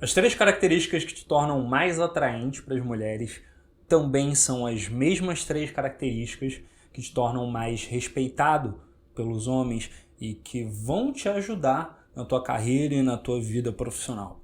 As três características que te tornam mais atraente para as mulheres também são as mesmas três características que te tornam mais respeitado pelos homens e que vão te ajudar na tua carreira e na tua vida profissional.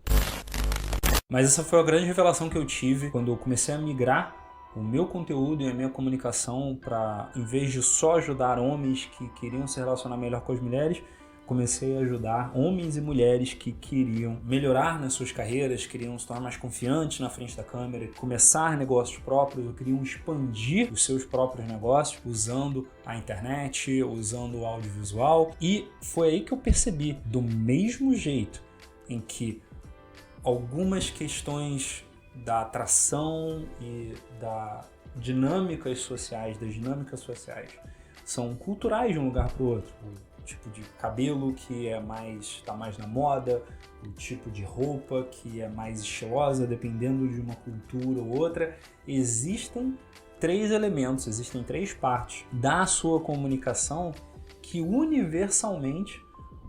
Mas essa foi a grande revelação que eu tive quando eu comecei a migrar o meu conteúdo e a minha comunicação para, em vez de só ajudar homens que queriam se relacionar melhor com as mulheres, comecei a ajudar homens e mulheres que queriam melhorar nas suas carreiras, queriam se tornar mais confiantes na frente da câmera, começar negócios próprios, ou queriam expandir os seus próprios negócios usando a internet, usando o audiovisual. E foi aí que eu percebi, do mesmo jeito em que algumas questões da atração e das dinâmicas sociais são culturais de um lugar para o outro. O tipo de cabelo que está mais na moda, o tipo de roupa que é mais estilosa, dependendo de uma cultura ou outra. Existem três partes da sua comunicação que universalmente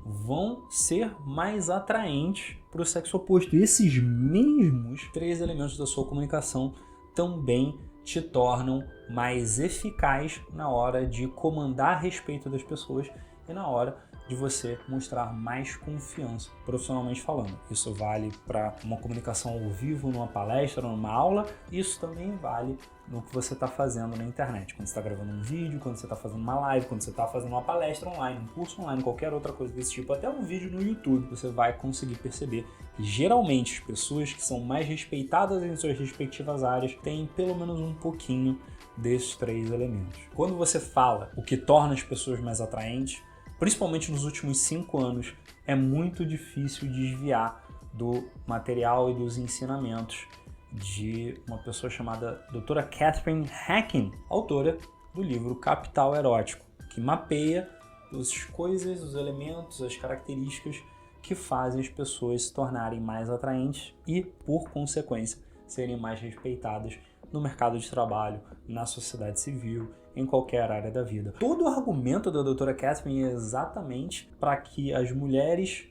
vão ser mais atraentes para o sexo oposto. E esses mesmos três elementos da sua comunicação também te tornam mais eficaz na hora de comandar a respeito das pessoas e na hora de você mostrar mais confiança, profissionalmente falando. Isso vale para uma comunicação ao vivo, numa palestra, numa aula. Isso também vale no que você está fazendo na internet. Quando você está gravando um vídeo, quando você está fazendo uma live, quando você está fazendo uma palestra online, um curso online, qualquer outra coisa desse tipo, até um vídeo no YouTube, você vai conseguir perceber que geralmente as pessoas que são mais respeitadas em suas respectivas áreas têm pelo menos um pouquinho desses três elementos. Quando você fala o que torna as pessoas mais atraentes, principalmente nos últimos 5 anos, é muito difícil desviar do material e dos ensinamentos de uma pessoa chamada Dra. Catherine Hacking, autora do livro Capital Erótico, que mapeia as coisas, os elementos, as características que fazem as pessoas se tornarem mais atraentes e, por consequência, serem mais respeitadas no mercado de trabalho, na sociedade civil, em qualquer área da vida. Todo o argumento da Dra. Catherine é exatamente para que as mulheres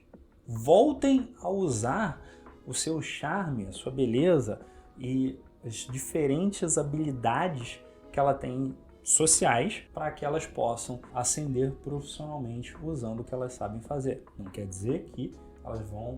voltem a usar o seu charme, a sua beleza e as diferentes habilidades que ela tem sociais para que elas possam ascender profissionalmente usando o que elas sabem fazer. Não quer dizer que elas vão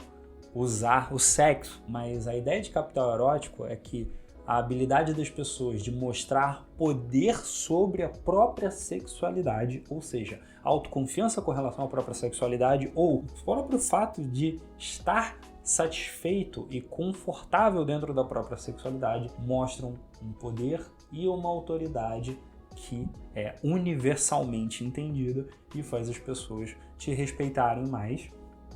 usar o sexo, mas a ideia de capital erótico é que a habilidade das pessoas de mostrar poder sobre a própria sexualidade, ou seja, autoconfiança com relação à própria sexualidade ou o próprio fato de estar satisfeito e confortável dentro da própria sexualidade, mostram um poder e uma autoridade que é universalmente entendida e faz as pessoas te respeitarem mais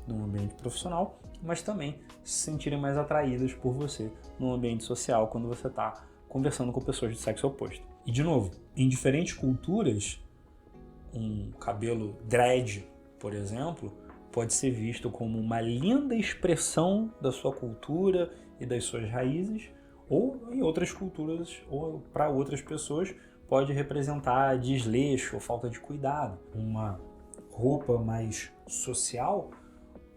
no ambiente profissional, mas também se sentirem mais atraídas por você no ambiente social quando você está conversando com pessoas de sexo oposto. E de novo, em diferentes culturas, um cabelo dread, por exemplo, pode ser visto como uma linda expressão da sua cultura e das suas raízes, ou em outras culturas, ou para outras pessoas, pode representar desleixo ou falta de cuidado. Uma roupa mais social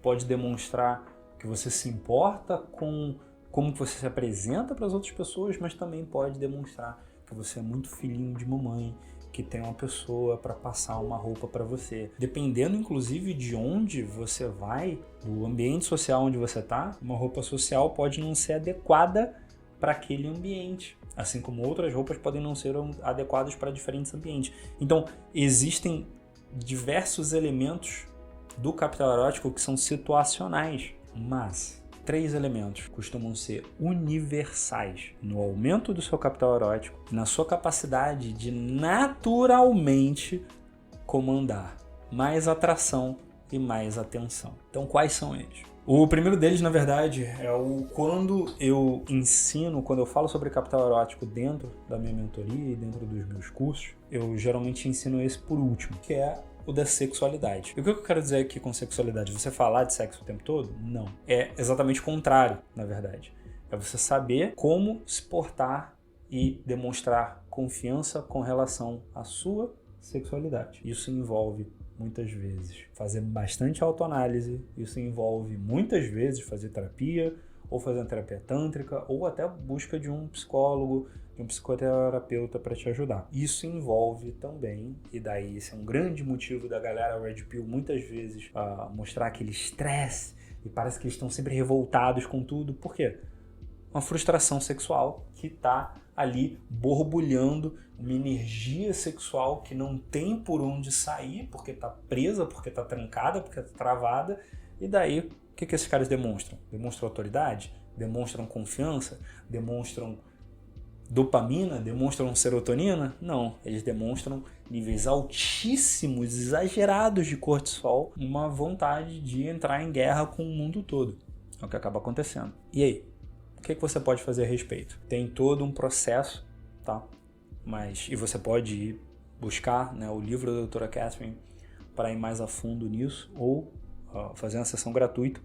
pode demonstrar que você se importa com como você se apresenta para as outras pessoas, mas também pode demonstrar que você é muito filhinho de mamãe, que tem uma pessoa para passar uma roupa para você. Dependendo, inclusive, de onde você vai, do ambiente social onde você está, uma roupa social pode não ser adequada para aquele ambiente, assim como outras roupas podem não ser adequadas para diferentes ambientes. Então, existem diversos elementos do capital erótico que são situacionais, mas 3 elementos costumam ser universais no aumento do seu capital erótico e na sua capacidade de naturalmente comandar mais atração e mais atenção. Então, quais são eles? O primeiro deles, na verdade, é quando eu falo sobre capital erótico dentro da minha mentoria e dentro dos meus cursos, eu geralmente ensino esse por último, que é o da sexualidade. E o que eu quero dizer aqui com sexualidade? Você falar de sexo o tempo todo? Não. É exatamente o contrário, na verdade. É você saber como se portar e demonstrar confiança com relação à sua sexualidade. Isso envolve, muitas vezes, fazer bastante autoanálise. Isso envolve, muitas vezes, fazer terapia ou fazendo terapia tântrica, ou até busca de um psicólogo, de um psicoterapeuta para te ajudar. Isso envolve também, e daí esse é um grande motivo da galera Red Pill muitas vezes mostrar aquele estresse, e parece que eles estão sempre revoltados com tudo. Por quê? Uma frustração sexual que está ali borbulhando, uma energia sexual que não tem por onde sair, porque está presa, porque está trancada, porque está travada. E daí, o que esses caras demonstram? Demonstram autoridade? Demonstram confiança? Demonstram dopamina? Demonstram serotonina? Não, eles demonstram níveis altíssimos, exagerados de cortisol, uma vontade de entrar em guerra com o mundo todo. É o que acaba acontecendo. E aí? O que você pode fazer a respeito? Tem todo um processo, tá? E você pode ir buscar, né, o livro da doutora Catherine para ir mais a fundo nisso, ou fazer uma sessão gratuita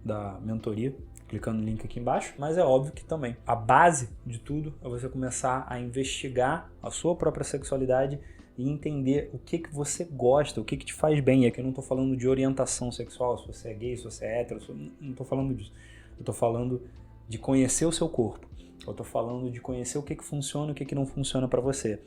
da mentoria, clicando no link aqui embaixo. Mas é óbvio que também a base de tudo é você começar a investigar a sua própria sexualidade e entender o que você gosta, o que te faz bem. E aqui eu não estou falando de orientação sexual, se você é gay, se você é hétero, não estou falando disso. Eu estou falando de conhecer o seu corpo. Eu estou falando de conhecer o que funciona e o que não funciona para você.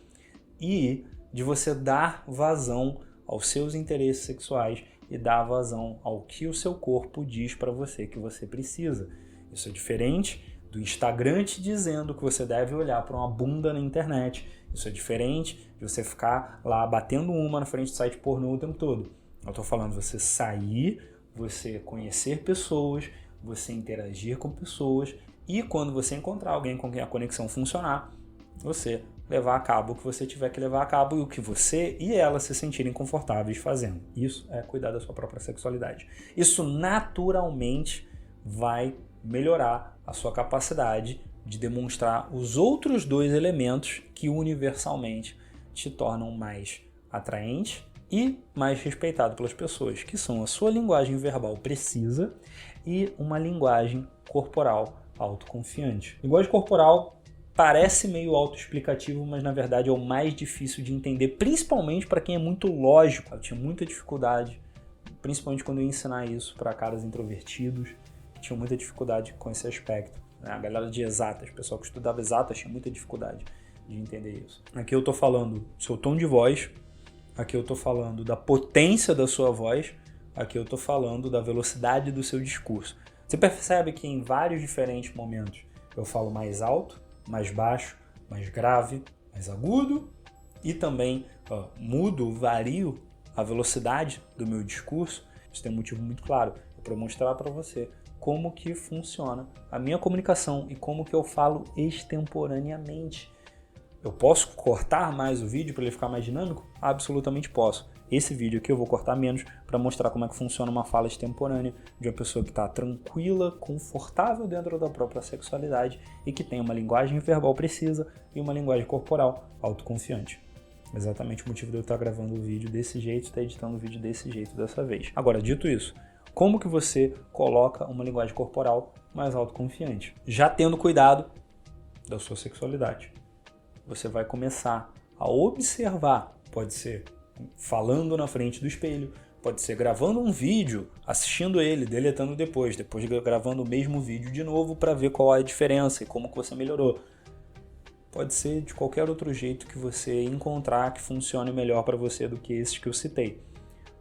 E de você dar vazão aos seus interesses sexuais e dar vazão ao que o seu corpo diz para você que você precisa. Isso é diferente do Instagram te dizendo que você deve olhar para uma bunda na internet. Isso é diferente de você ficar lá batendo uma na frente do site pornô o tempo todo. Eu estou falando de você sair, você conhecer pessoas, você interagir com pessoas e quando você encontrar alguém com quem a conexão funcionar, você levar a cabo o que você tiver que levar a cabo e o que você e ela se sentirem confortáveis fazendo. Isso é cuidar da sua própria sexualidade. Isso naturalmente vai melhorar a sua capacidade de demonstrar os outros dois elementos que universalmente te tornam mais atraente e mais respeitado pelas pessoas, que são a sua linguagem verbal precisa e uma linguagem corporal autoconfiante. Linguagem corporal parece meio autoexplicativo, mas na verdade é o mais difícil de entender, principalmente para quem é muito lógico. Eu tinha muita dificuldade, principalmente quando eu ia ensinar isso para caras introvertidos, que tinham muita dificuldade com esse aspecto. A galera de exatas, o pessoal que estudava exatas tinha muita dificuldade de entender isso. Aqui eu estou falando do seu tom de voz, aqui eu estou falando da potência da sua voz, aqui eu estou falando da velocidade do seu discurso. Você percebe que em vários diferentes momentos eu falo mais alto, mais baixo, mais grave, mais agudo e também mudo, vario a velocidade do meu discurso. Isso tem um motivo muito claro, é para mostrar para você como que funciona a minha comunicação e como que eu falo extemporaneamente. Eu posso cortar mais o vídeo para ele ficar mais dinâmico? Absolutamente posso. Esse vídeo aqui eu vou cortar menos para mostrar como é que funciona uma fala extemporânea de uma pessoa que está tranquila, confortável dentro da própria sexualidade e que tem uma linguagem verbal precisa e uma linguagem corporal autoconfiante. Exatamente o motivo de eu estar gravando o vídeo desse jeito, estar editando o vídeo desse jeito dessa vez. Agora, dito isso, como que você coloca uma linguagem corporal mais autoconfiante? Já tendo cuidado da sua sexualidade. Você vai começar a observar, pode ser falando na frente do espelho, pode ser gravando um vídeo, assistindo ele, deletando depois gravando o mesmo vídeo de novo para ver qual é a diferença e como que você melhorou. Pode ser de qualquer outro jeito que você encontrar que funcione melhor para você do que esses que eu citei.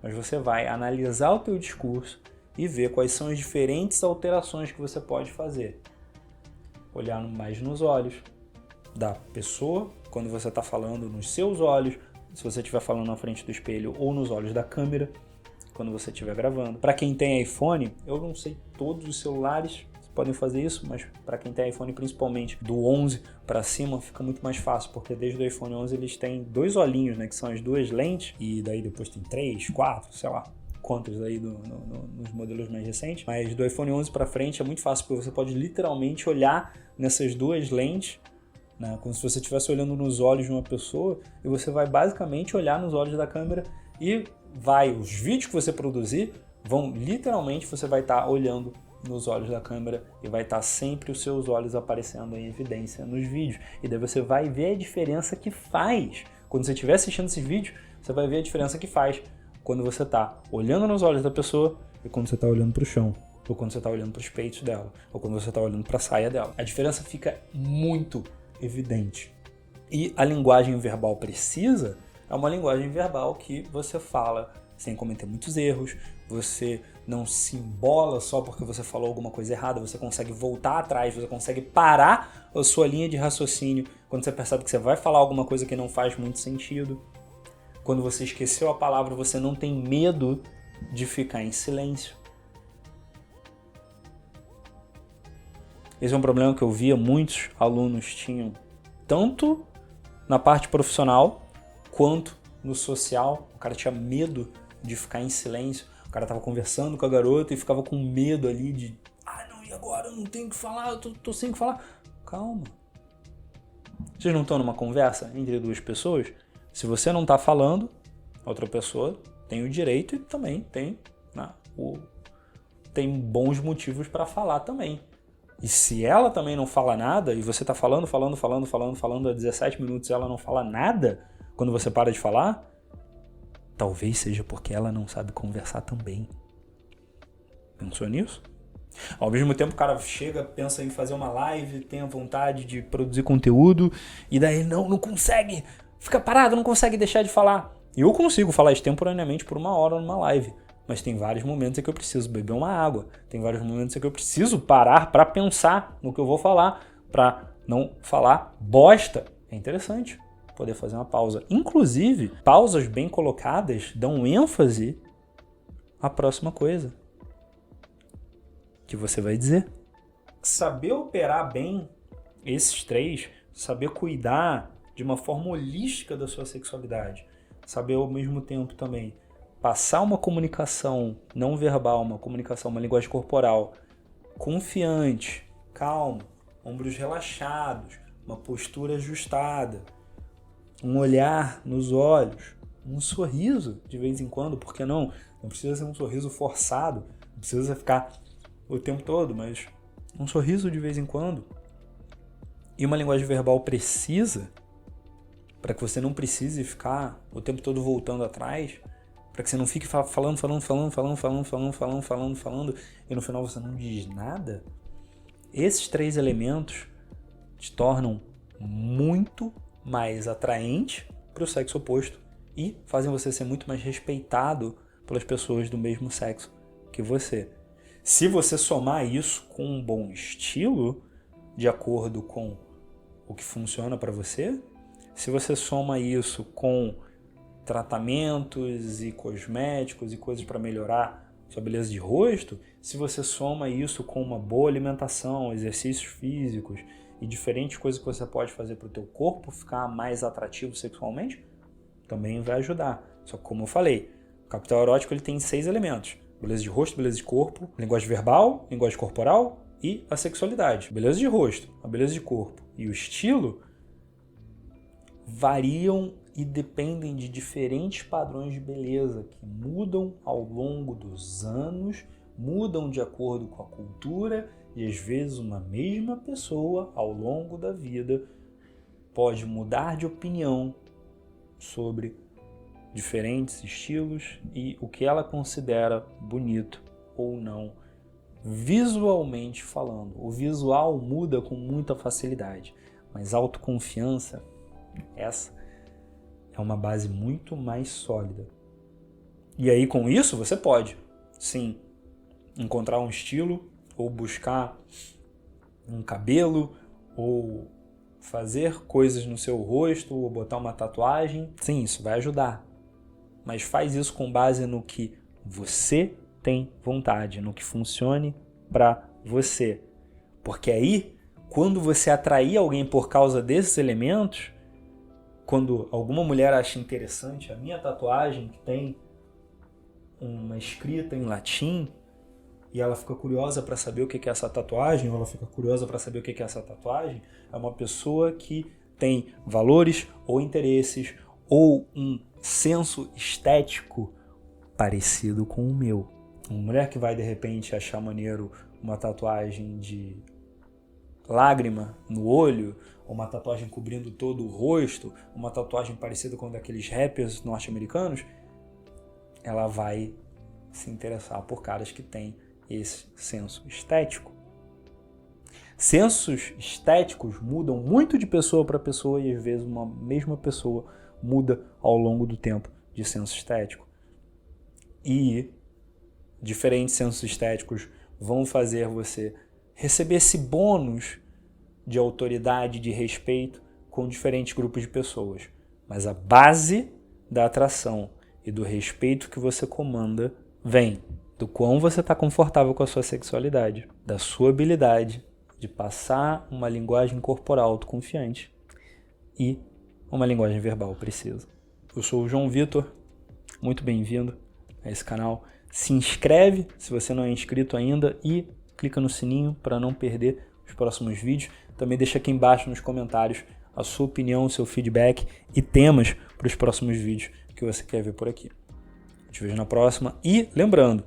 Mas você vai analisar o teu discurso e ver quais são as diferentes alterações que você pode fazer. Olhar mais nos olhos da pessoa, quando você está falando nos seus olhos, se você estiver falando na frente do espelho ou nos olhos da câmera, quando você estiver gravando. Para quem tem iPhone, eu não sei todos os celulares podem fazer isso, mas para quem tem iPhone, principalmente do 11 para cima, fica muito mais fácil, porque desde o iPhone 11 eles têm dois olhinhos, né, que são as duas lentes, e daí depois tem 3, 4, sei lá, quantos aí nos modelos mais recentes, mas do iPhone 11 para frente é muito fácil, porque você pode literalmente olhar nessas duas lentes, né, como se você estivesse olhando nos olhos de uma pessoa, e você vai basicamente olhar nos olhos da câmera e os vídeos que você produzir vão literalmente, você vai estar olhando nos olhos da câmera e vai estar sempre os seus olhos aparecendo em evidência nos vídeos. E daí você vai ver a diferença que faz. Quando você estiver assistindo esses vídeos, você vai ver a diferença que faz quando você está olhando nos olhos da pessoa e quando você está olhando para o chão. ou quando você está olhando para os peitos dela, ou quando você está olhando para a saia dela. A diferença fica muito evidente. E a linguagem verbal precisa é uma linguagem verbal que você fala sem cometer muitos erros, você não se embola só porque você falou alguma coisa errada, você consegue voltar atrás, você consegue parar a sua linha de raciocínio quando você percebe que você vai falar alguma coisa que não faz muito sentido. Quando você esqueceu a palavra, você não tem medo de ficar em silêncio. Esse é um problema que eu via muitos alunos tinham, tanto na parte profissional quanto no social. O cara tinha medo de ficar em silêncio. O cara tava conversando com a garota e ficava com medo ali de não, e agora? Eu não tenho o que falar, eu tô sem o que falar. Calma. Vocês não estão numa conversa entre duas pessoas? Se você não tá falando, a outra pessoa tem o direito e também tem bons motivos para falar também. E se ela também não fala nada, e você tá falando há 17 minutos e ela não fala nada, quando você para de falar, talvez seja porque ela não sabe conversar também. Pensou nisso? Ao mesmo tempo o cara chega, pensa em fazer uma live, tem a vontade de produzir conteúdo, e daí não consegue, fica parado, não consegue deixar de falar. Eu consigo falar extemporaneamente por 1 hora numa live, mas tem vários momentos em que eu preciso beber uma água, tem vários momentos em que eu preciso parar para pensar no que eu vou falar, para não falar bosta. É interessante poder fazer uma pausa. Inclusive, pausas bem colocadas dão ênfase à próxima coisa que você vai dizer. Saber operar bem esses 3, saber cuidar de uma forma holística da sua sexualidade, saber ao mesmo tempo também passar uma comunicação não verbal, uma comunicação, uma linguagem corporal confiante, calma, ombros relaxados, uma postura ajustada, um olhar nos olhos, um sorriso de vez em quando, por que não? Não precisa ser um sorriso forçado, não precisa ficar o tempo todo, mas um sorriso de vez em quando. E uma linguagem verbal precisa, para que você não precise ficar o tempo todo voltando atrás, para que você não fique falando, e no final você não diz nada. Esses 3 elementos te tornam muito mais atraente para o sexo oposto e fazem você ser muito mais respeitado pelas pessoas do mesmo sexo que você. Se você somar isso com um bom estilo, de acordo com o que funciona para você, se você soma isso com tratamentos e cosméticos e coisas para melhorar sua beleza de rosto, se você soma isso com uma boa alimentação, exercícios físicos e diferentes coisas que você pode fazer para o teu corpo ficar mais atrativo sexualmente, também vai ajudar. Só que como eu falei, o capital erótico ele tem 6 elementos: beleza de rosto, beleza de corpo, linguagem verbal, linguagem corporal e a sexualidade. Beleza de rosto, a beleza de corpo e o estilo variam e dependem de diferentes padrões de beleza que mudam ao longo dos anos, mudam de acordo com a cultura e às vezes uma mesma pessoa ao longo da vida pode mudar de opinião sobre diferentes estilos e o que ela considera bonito ou não, visualmente falando. O visual muda com muita facilidade, mas autoconfiança, essa é uma base muito mais sólida. E aí com isso você pode, sim, encontrar um estilo ou buscar um cabelo ou fazer coisas no seu rosto ou botar uma tatuagem. Sim, isso vai ajudar. Mas faz isso com base no que você tem vontade, no que funcione para você. Porque aí, quando você atrair alguém por causa desses elementos, quando alguma mulher acha interessante a minha tatuagem, que tem uma escrita em latim, e ela fica curiosa para saber o que é essa tatuagem, ou ela fica curiosa para saber o que é essa tatuagem, é uma pessoa que tem valores ou interesses ou um senso estético parecido com o meu. Uma mulher que vai de repente achar maneiro uma tatuagem de lágrima no olho, uma tatuagem cobrindo todo o rosto, uma tatuagem parecida com daqueles rappers norte-americanos, ela vai se interessar por caras que têm esse senso estético. Sensos estéticos mudam muito de pessoa para pessoa e às vezes uma mesma pessoa muda ao longo do tempo de senso estético. E diferentes sensos estéticos vão fazer você receber esse bônus de autoridade, de respeito com diferentes grupos de pessoas. Mas a base da atração e do respeito que você comanda vem do quão você está confortável com a sua sexualidade, da sua habilidade de passar uma linguagem corporal autoconfiante e uma linguagem verbal precisa. Eu sou o João Vitor, muito bem-vindo a esse canal. Se inscreve se você não é inscrito ainda e clica no sininho para não perder os próximos vídeos. Também deixa aqui embaixo nos comentários a sua opinião, o seu feedback e temas para os próximos vídeos que você quer ver por aqui. Te vejo na próxima e lembrando,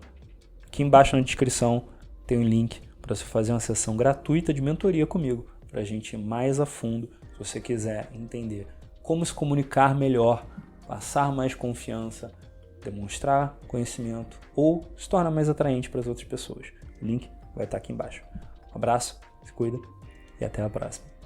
aqui embaixo na descrição tem um link para você fazer uma sessão gratuita de mentoria comigo, para a gente ir mais a fundo, se você quiser entender como se comunicar melhor, passar mais confiança, demonstrar conhecimento ou se tornar mais atraente para as outras pessoas. O link vai estar aqui embaixo. Um abraço, se cuida e até a próxima.